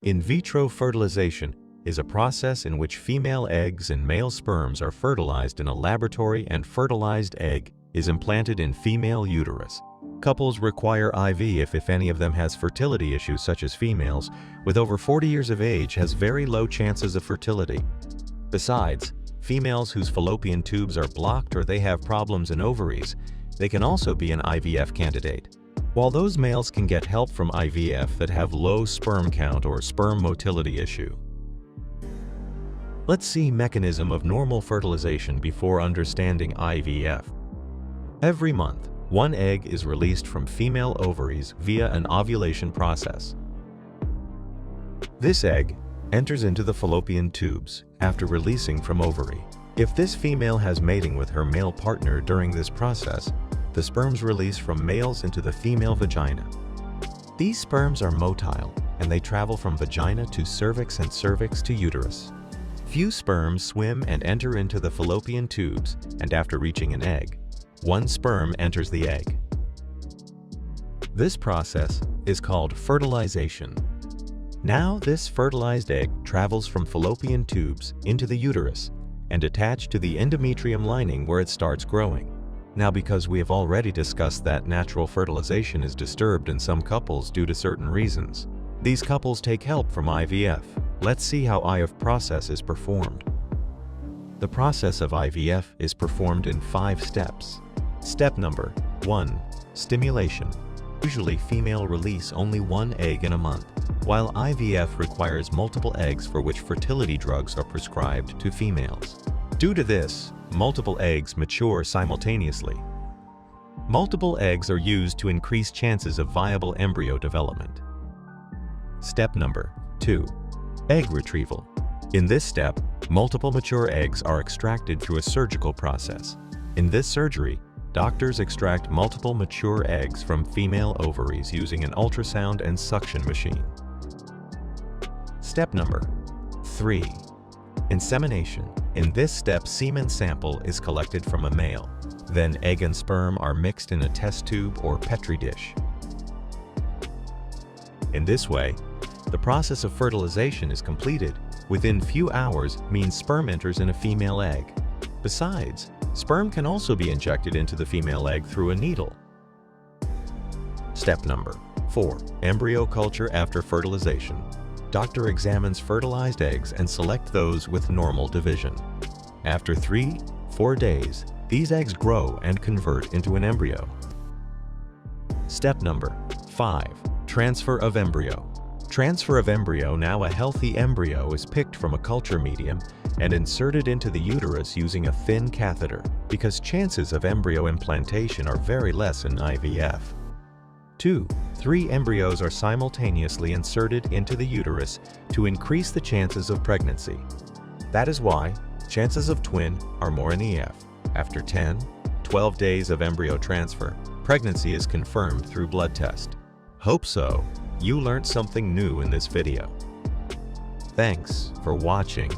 In vitro fertilization is a process in which female eggs and male sperms are fertilized in a laboratory and fertilized egg is implanted in female uterus. Couples require IVF if any of them has fertility issues, such as females with over 40 years of age has very low chances of fertility. Besides, females whose fallopian tubes are blocked or they have problems in ovaries, they can also be an IVF candidate. While those males can get help from IVF that have low sperm count or sperm motility issue. Let's see mechanism of normal fertilization before understanding IVF. Every month, one egg is released from female ovaries via an ovulation process. This egg enters into the fallopian tubes after releasing from ovary. If this female has mating with her male partner during this process, the sperms release from males into the female vagina. These sperms are motile and they travel from vagina to cervix and cervix to uterus. Few sperms swim and enter into the fallopian tubes, and after reaching an egg, one sperm enters the egg. This process is called fertilization. Now this fertilized egg travels from fallopian tubes into the uterus and attached to the endometrium lining where it starts growing. Now, because we have already discussed that natural fertilization is disturbed in some couples due to certain reasons, these couples take help from IVF. Let's see how IVF process is performed. The process of IVF is performed in 5 steps. Step number 1. Stimulation. Usually female release only one egg in a month, while IVF requires multiple eggs for which fertility drugs are prescribed to females. Due to this, multiple eggs mature simultaneously. Multiple eggs are used to increase chances of viable embryo development. Step number 2. Egg retrieval. In this step, multiple mature eggs are extracted through a surgical process. In this surgery, doctors extract multiple mature eggs from female ovaries using an ultrasound and suction machine. Step number 3. Insemination. In this step, semen sample is collected from a male. Then egg and sperm are mixed in a test tube or Petri dish. In this way, the process of fertilization is completed. Within few hours means sperm enters in a female egg. Besides, sperm can also be injected into the female egg through a needle. Step number 4. Embryo culture after fertilization. Doctor examines fertilized eggs and select those with normal division. After 3-4 days, these eggs grow and convert into an embryo. Step number 5. Transfer of embryo. Transfer of embryo. Now a healthy embryo is picked from a culture medium and inserted into the uterus using a thin catheter, because chances of embryo implantation are very less in IVF. 2-3 embryos are simultaneously inserted into the uterus to increase the chances of pregnancy. That is why chances of twin are more in EF. After 10-12 days of embryo transfer, pregnancy is confirmed through blood test. Hope so. You learned something new in this video. Thanks for watching.